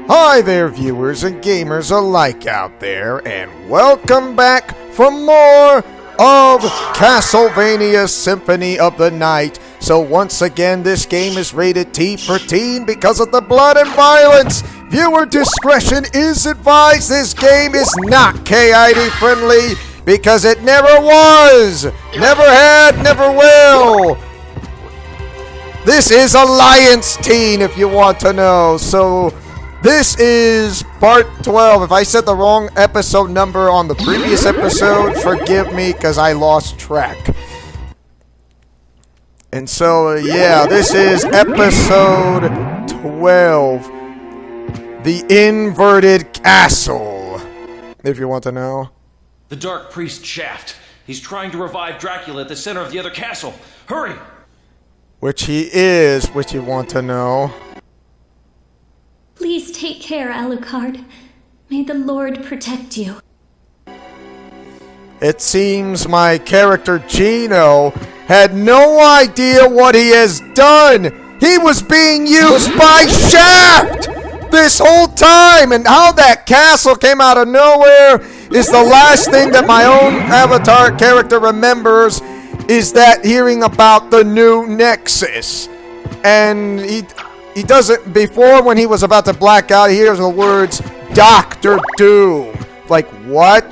Hi there, viewers and gamers alike out there, and welcome back for more of Castlevania Symphony of the Night. So once again, this game is rated T for teen because of the blood and violence. Viewer discretion is advised. This game is not KID friendly because it never was, never had, never will. This is Alliance Teen, if you want to know. So this is part 12. If I said the wrong episode number on the previous episode, forgive me because I lost track. And so, yeah, this is episode 12. The Inverted Castle, if you want to know. The Dark Priest Shaft. He's trying to revive Dracula at the center of the other castle. Hurry! Which he is, which you want to know. Please take care, Alucard. May the Lord protect you. It seems my character Gino had no idea what he has done. He was being used by Shaft this whole time, and how that castle came out of nowhere is the last thing that my own avatar character remembers, is that hearing about the new Nexus. And he doesn't, before when he was about to black out, he hears the words Dr. Doom. Like, what?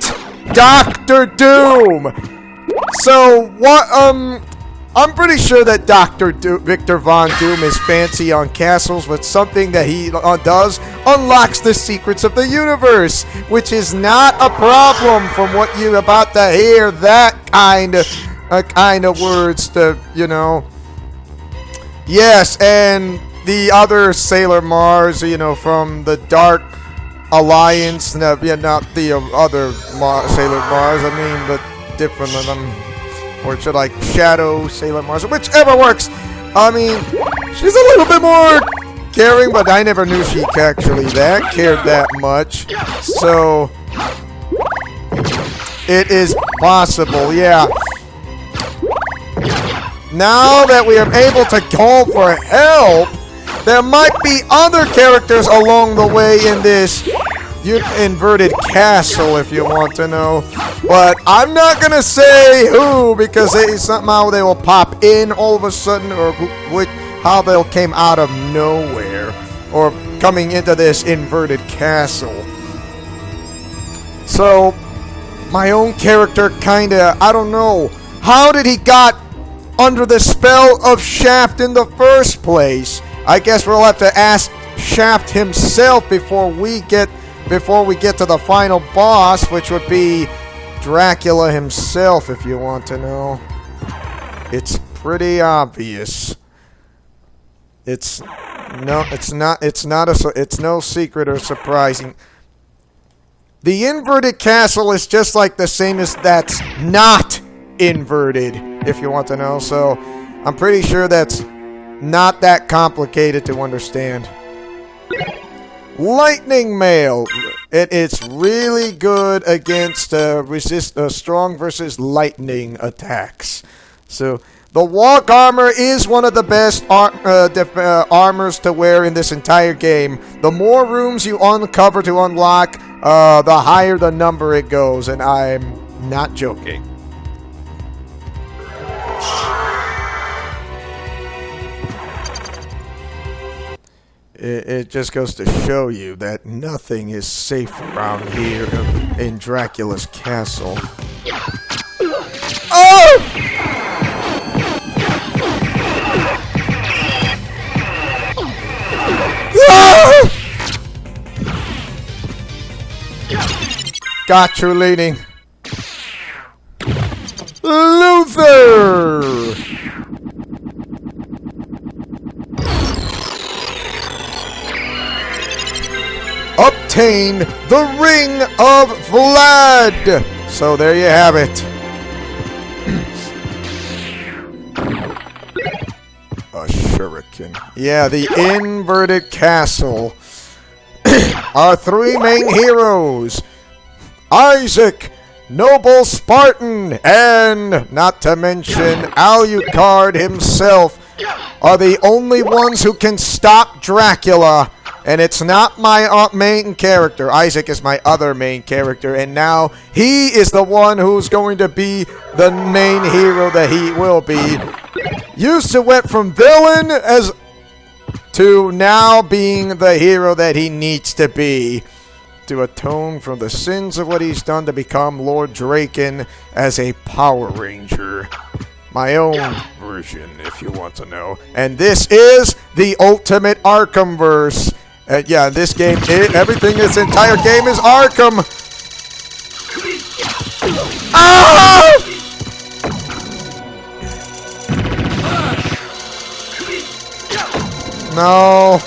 Dr. Doom! So, what, I'm pretty sure that Victor Von Doom is fancy on castles, but something that he does unlocks the secrets of the universe, which is not a problem from what you're about to hear. That kind of words to, you know. Yes, and the other Sailor Mars, you know, from the Dark Alliance, not the other Sailor Mars, I mean the different of them. Or should I Shadow Sailor Mars? Whichever works. I mean, she's a little bit more caring, but I never knew she actually cared that much. So, it is possible, yeah. Now that we are able to call for help, there might be other characters along the way in this inverted castle, if you want to know. But I'm not gonna say who, because somehow they will pop in all of a sudden, or how they came out of nowhere, or coming into this inverted castle. So, my own character kinda, I don't know, how did he got under the spell of Shaft in the first place? I guess we'll have to ask Shaft himself before we get to the final boss, which would be Dracula himself, if you want to know. It's pretty obvious. It's no secret or surprising. The inverted castle is just like the same as that's not inverted, if you want to know. So I'm pretty sure that's not that complicated to understand. Lightning Mail. It's really good against strong versus lightning attacks. So the walk armor is one of the best armors to wear in this entire game. The more rooms you uncover to unlock, the higher the number it goes, and I'm not joking. It just goes to show you that nothing is safe around here in Dracula's castle. Oh! Ah! Got you leaning. Luther! Obtain the Ring of Vlad. So there you have it. A shuriken. Yeah, the inverted castle. Our three main heroes, Isaac, noble Spartan, and not to mention Alucard himself, are the only ones who can stop Dracula And it's not my main character. Isaac is my other main character. And now he is the one who's going to be the main hero that he will be. Used to went from villain to now being the hero that he needs to be. To atone for the sins of what he's done to become Lord Draken as a Power Ranger. My own version, if you want to know. And this is the ultimate Arkhamverse. Yeah, this game, everything, this entire game is Arkham. Ah! No.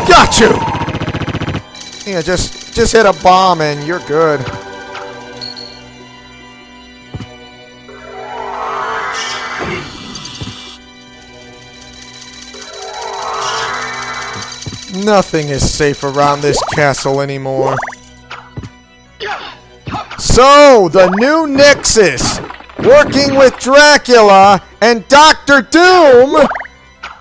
Got you. Yeah, just hit a bomb and you're good. Nothing is safe around this castle anymore. So, the new Nexus, working with Dracula and Dr. Doom,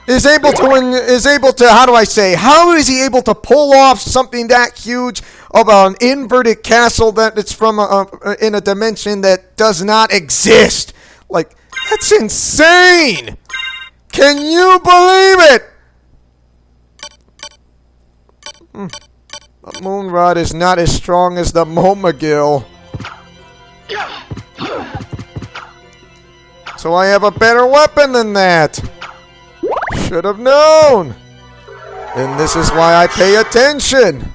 is able to, how is he able to pull off something that huge of an inverted castle that it's from in a dimension that does not exist? Like, that's insane! Can you believe it? The Moonrod is not as strong as the Momagil. So I have a better weapon than that. Should have known. And this is why I pay attention.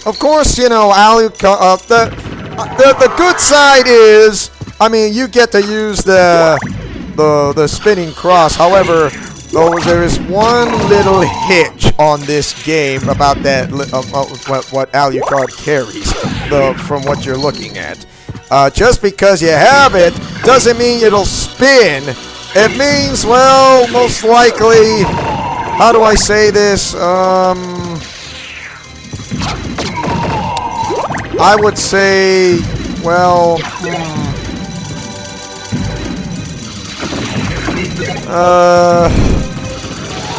Of course, you know, Alucard, the good side is, I mean, you get to use the spinning cross. However, there is one little hitch on this game about that what Alucard carries from what you're looking at. Just because you have it doesn't mean it'll spin. It means, well, most likely, how do I say this? I would say, well,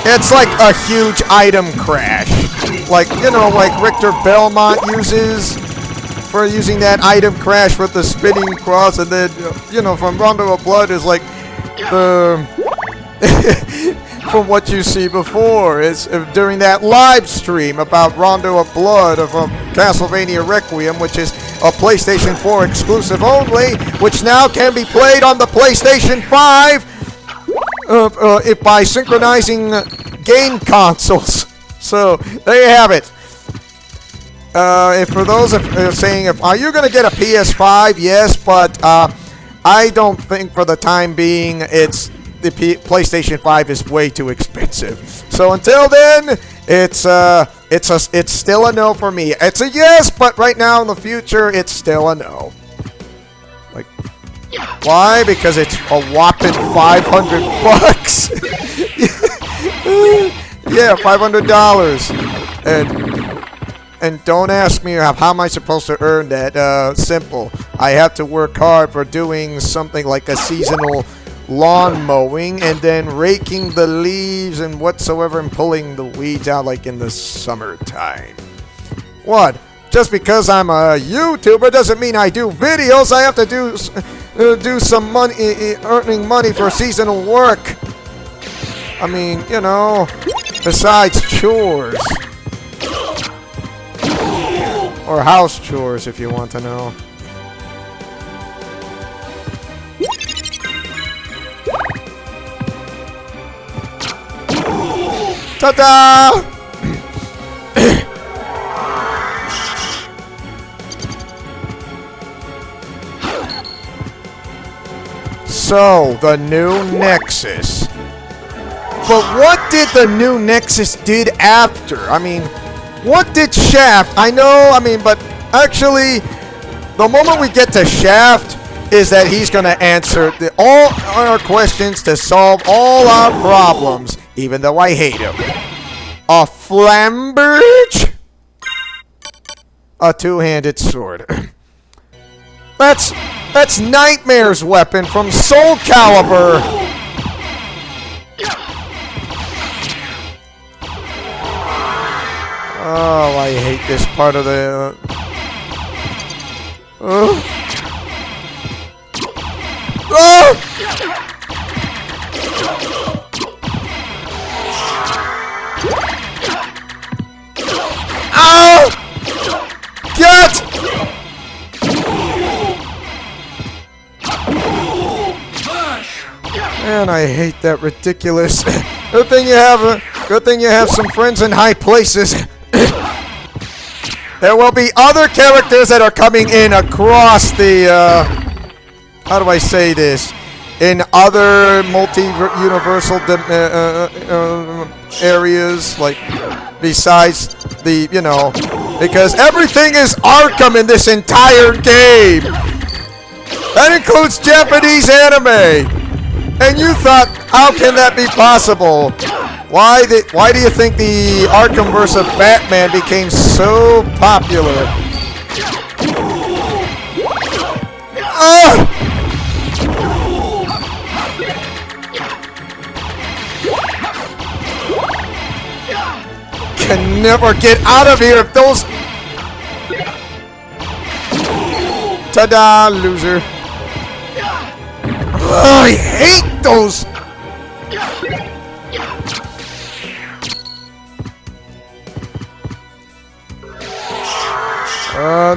it's like a huge item crash. Like, you know, like Richter Belmont uses for using that item crash with the spinning cross, and then, you know, from Rondo of Blood is like the from what you see before is during that live stream about Rondo of Blood of Castlevania Requiem, which is a PlayStation 4 exclusive only, which now can be played on the PlayStation 5 by synchronizing game consoles. So there you have it. If for those saying, are you going to get a PS5? Yes, but I don't think for the time being the PlayStation 5 is way too expensive. So until then, it's still a no for me. It's a yes, but right now in the future, it's still a no. Like, why? Because it's a whopping $500. Yeah, $500. And don't ask me how am I supposed to earn that. Simple. I have to work hard for doing something like a seasonal lawn mowing and then raking the leaves and whatsoever and pulling the weeds out like in the summertime. What? Just because I'm a YouTuber doesn't mean I do videos. I have to do some money, earning money for seasonal work. I mean, you know, besides chores. Or house chores, if you want to know. Ta-da! So, the new Nexus. But what did the new Nexus did after? I mean, what did Shaft? I know, I mean, but actually, the moment we get to Shaft is that he's going to answer all our questions to solve all our problems, even though I hate him. A Flamberge? a two-handed sword. That's Nightmare's weapon from Soul Calibur. Oh, I hate this part of the... Oh! Oh! Get! Man, I hate that ridiculous. Good thing you have some friends in high places. There will be other characters that are coming in across the, how do I say this? In other multi-universal areas, like, besides the, you know, because everything is Arkham in this entire game. That includes Japanese anime. And you thought, how can that be possible? Why do you think the Arkhamverse of Batman became so popular? Oh! Can never get out of here if those... Ta-da, loser. Oh, I hate those...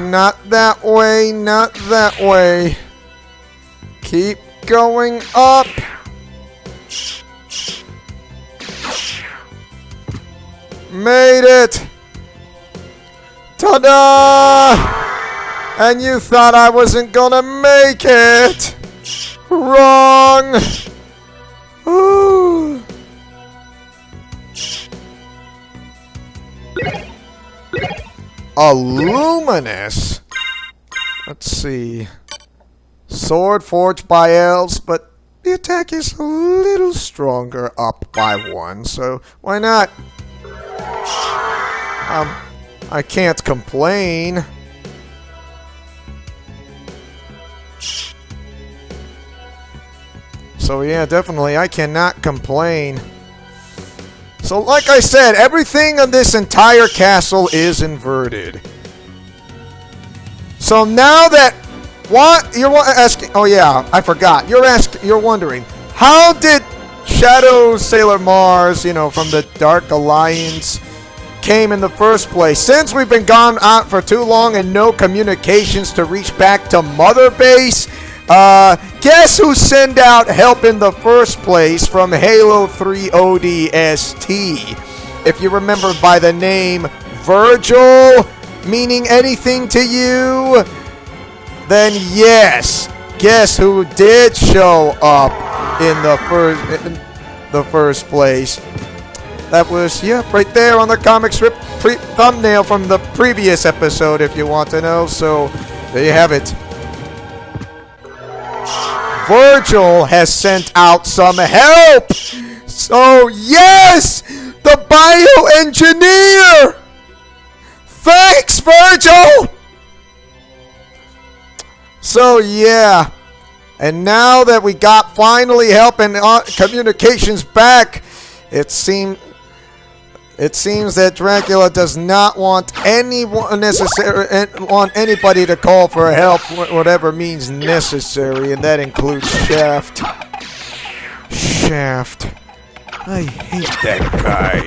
Not that way, not that way. Keep going up. Made it! Ta-da! And you thought I wasn't gonna make it! Wrong! Ooh. A luminous? Let's see. Sword forged by elves, but the attack is a little stronger up by 1, so why not? I can't complain. So yeah, definitely, I cannot complain. So like I said, everything on this entire castle is inverted. So now that... What? You're asking... Oh yeah, I forgot. You're wondering, how did Shadow Sailor Mars, you know, from the Dark Alliance... came in the first place? Since we've been gone out for too long and no communications to reach back to Mother Base, guess who sent out help in the first place from Halo 3 ODST? If you remember by the name Virgil, meaning anything to you, then yes, guess who did show up in the first place? That was, yeah, right there on the comic strip thumbnail from the previous episode, if you want to know. So, there you have it. Virgil has sent out some help! So, yes! The bioengineer! Thanks, Virgil! So, yeah. And now that we got finally help and communications back, it seems that Dracula does not want want anybody to call for help, whatever means necessary, and that includes Shaft. Shaft. I hate that guy.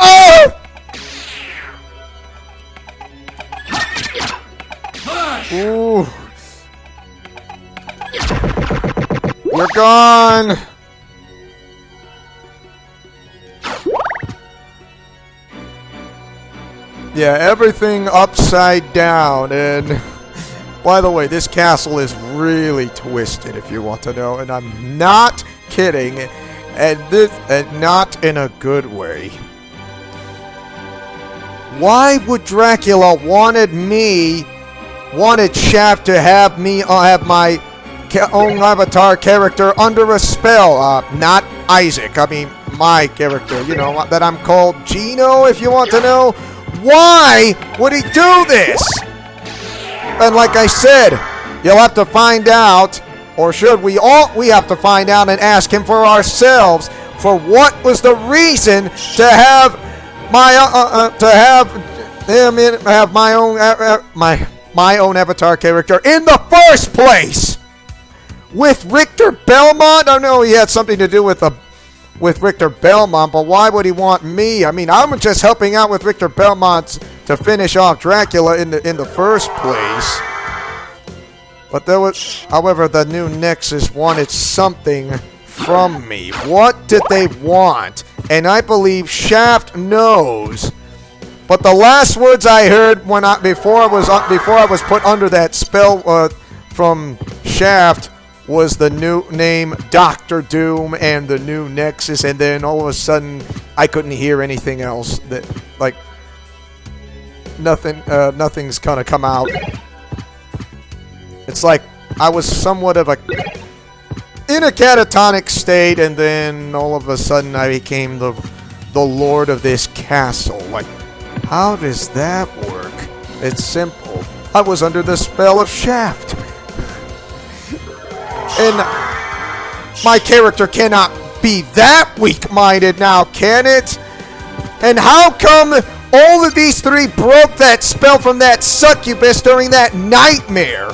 Oh! Ooh. You're gone! Yeah, everything upside down, and by the way, this castle is really twisted, if you want to know, and I'm not kidding, and not in a good way. Why would Dracula wanted Shaft to have me have my own avatar character under a spell? Not Isaac. I mean, my character, you know, that I'm called Gino, if you want to know. Why would he do this? And like I said, you'll have to find out, or should we have to find out and ask him for ourselves for what was the reason to have my my own avatar character in the first place. With Richter Belmont, I know he had something to do with Richter Belmont, but why would he want me? I mean, I'm just helping out with Richter Belmont to finish off Dracula in the first place. But there was, however, the new Nexus wanted something from me. What did they want? And I believe Shaft knows. But the last words I heard before I was put under that spell from Shaft was the new name Dr. Doom and the new Nexus, and then all of a sudden I couldn't hear anything else. That like nothing's gonna come out. It's like I was somewhat of in a catatonic state, and then all of a sudden I became the lord of this castle. Like, how does that work? It's simple. I was under the spell of Shaft. And my character cannot be that weak-minded now, can it? And how come all of these three broke that spell from that succubus during that nightmare?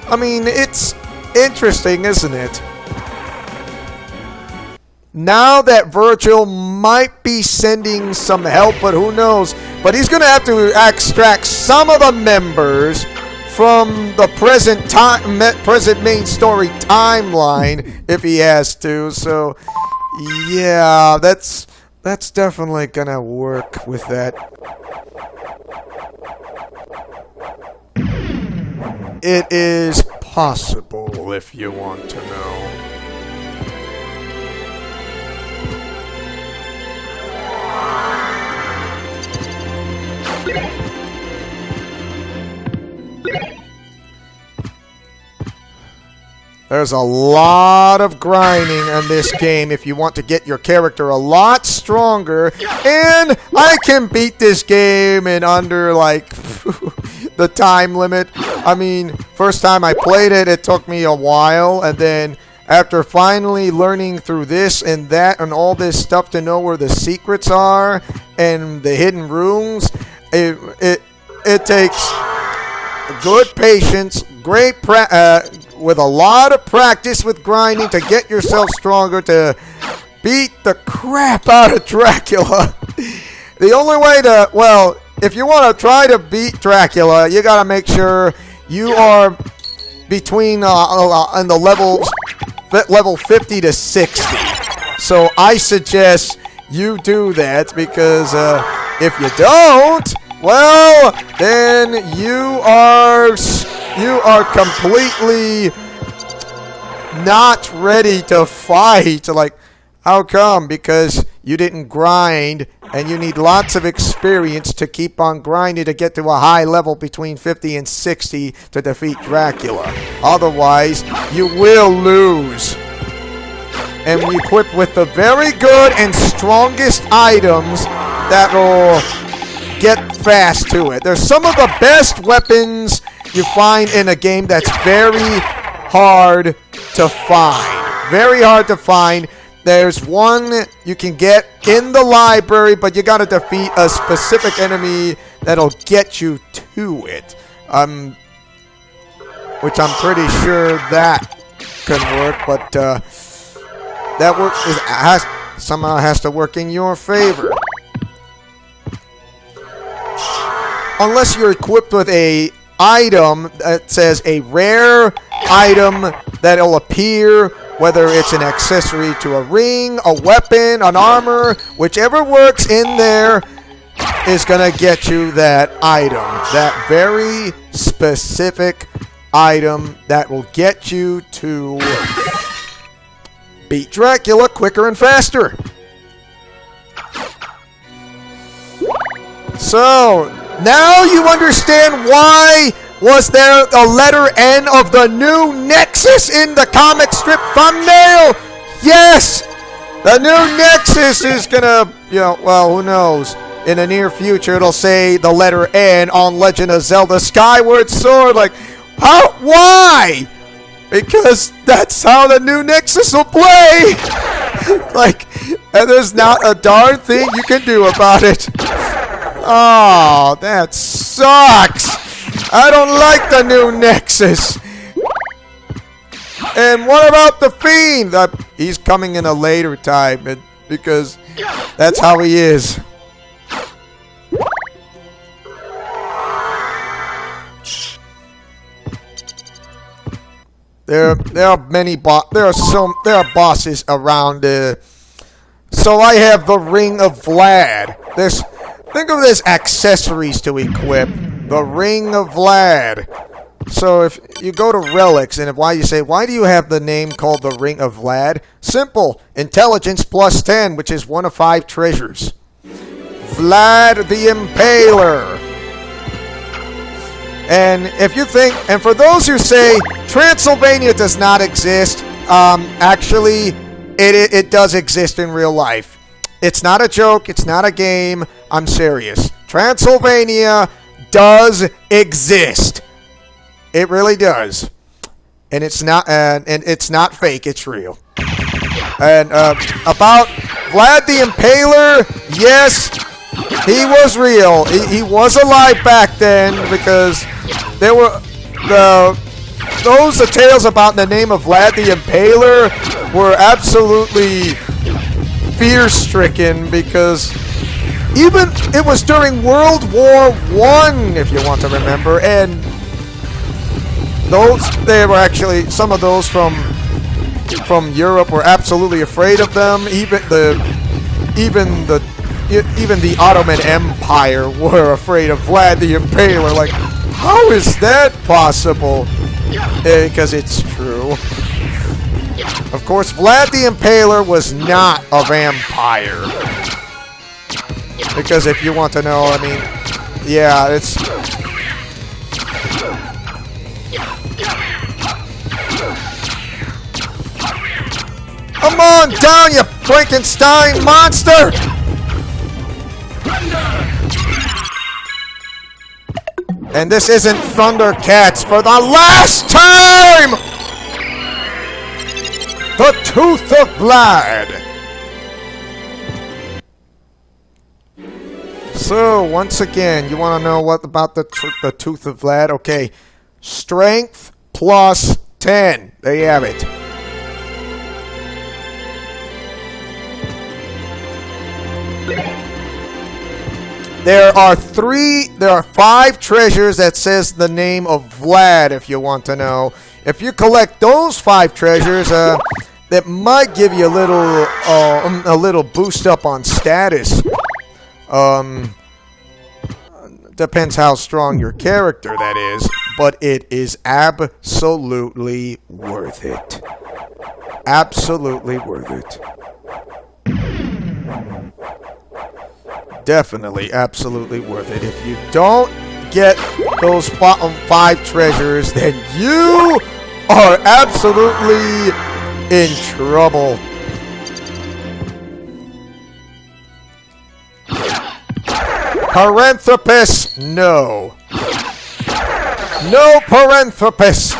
I mean, it's interesting, isn't it? Now that Virgil might be sending some help, but who knows? But he's going to have to extract some of the members from the present main story timeline if he has to. So, yeah, that's definitely going to work with that. It is possible, if you want to know. There's a lot of grinding in this game if you want to get your character a lot stronger. And I can beat this game in under, like, the time limit. I mean, first time I played it, it took me a while. And then after finally learning through this and that and all this stuff to know where the secrets are and the hidden rooms, it takes good patience, great with a lot of practice with grinding to get yourself stronger to beat the crap out of Dracula. The only way to, well, if you want to try to beat Dracula, you got to make sure you are between in the level 50 to 60. So I suggest you do that, because if you don't, well, then you are completely not ready to fight. Like, how come? Because you didn't grind, and you need lots of experience to keep on grinding to get to a high level between 50 and 60 to defeat Dracula. Otherwise, you will lose. And we equip with the very good and strongest items that will get fast to it. There's some of the best weapons you find in a game that's very hard to find. Very hard to find. There's one you can get in the library, but you gotta defeat a specific enemy that'll get you to it. Which I'm pretty sure that can work, but that somehow has to work in your favor. Unless you're equipped with a item that says a rare item that'll appear, whether it's an accessory to a ring, a weapon, an armor, whichever works in there is gonna get you that item. That very specific item that will get you to beat Dracula quicker and faster. So, now you understand why was there a letter N of the new Nexus in the comic strip thumbnail? Yes! The new Nexus is gonna, well, who knows? In the near future, it'll say the letter N on Legend of Zelda Skyward Sword. Like, how? Why? Because that's how the new Nexus will play. Like, and there's not a darn thing you can do about it. Oh, that sucks. I don't like the new Nexus. And what about the Fiend? He's coming in a later time because that's how he is. There are many there are bosses around. So I have the Ring of Vlad. Think of this accessories to equip. The Ring of Vlad. So if you go to relics, and why do you have the name called the Ring of Vlad? Simple. Intelligence plus 10, which is one of 5 treasures. Vlad the Impaler. And if you think, and for those who say Transylvania does not exist, actually, it does exist in real life. It's not a joke. It's not a game. I'm serious. Transylvania does exist. It really does, and it's not fake. It's real. And about Vlad the Impaler, yes, he was real. He was alive back then because there were those tales about the name of Vlad the Impaler were absolutely fear-stricken because even it was during World War I, if you want to remember, and they were actually, some of those from Europe were absolutely afraid of them. Even the Ottoman Empire were afraid of Vlad the Impaler. Like, how is that possible? Because it's true. Of course, Vlad the Impaler was not a vampire. Because if you want to know, I mean, yeah, it's... Come on down, you Frankenstein monster! And this isn't Thundercats for the last time! The Tooth of Vlad! So, once again, you want to know what about the Tooth of Vlad? Okay, Strength plus 10. There you have it. There are 5 treasures that says the name of Vlad, if you want to know. If you collect those 5 treasures, that might give you a little boost up on status. Depends how strong your character that is, but it is absolutely worth it. Absolutely worth it. Definitely, absolutely worth it. If you don't get those bottom 5 treasures, then you are absolutely in trouble. Paranthropus, no. No Paranthropus.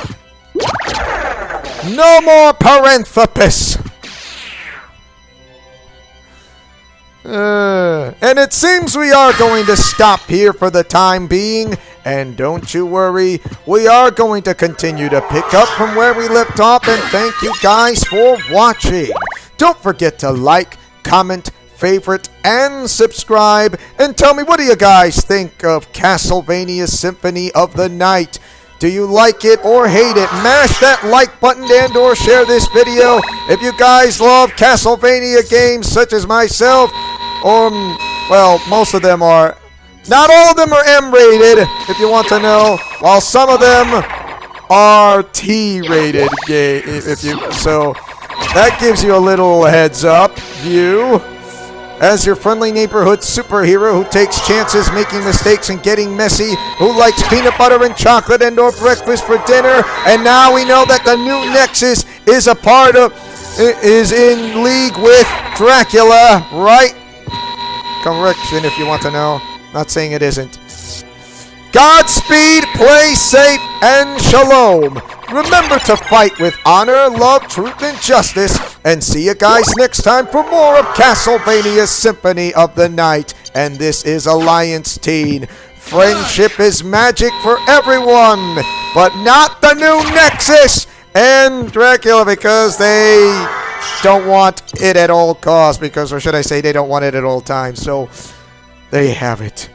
No more Paranthropus. And it seems we are going to stop here for the time being. And don't you worry, we are going to continue to pick up from where we left off. And thank you guys for watching. Don't forget to like, comment, favorite, and subscribe. And tell me, what do you guys think of Castlevania Symphony of the Night? Do you like it or hate it? Mash that like button and or share this video. If you guys love Castlevania games such as myself, well, most of them are, not all of them are M-rated, if you want to know, while some of them are T-rated so that gives you a little heads up view. As your friendly neighborhood superhero who takes chances, making mistakes, and getting messy, who likes peanut butter and chocolate and or breakfast for dinner, and now we know that the new Nexus is a part of is in league with Dracula, right? Correction if you want to know. Not saying it isn't. Godspeed, play safe, and shalom. Remember to fight with honor, love, truth, and justice. And see you guys next time for more of Castlevania Symphony of the Night. And this is Alliance Teen. Friendship is magic for everyone, but not the new Nexus and Dracula, because they don't want it at all costs. Because, or should I say, they don't want it at all times. So, there you have it.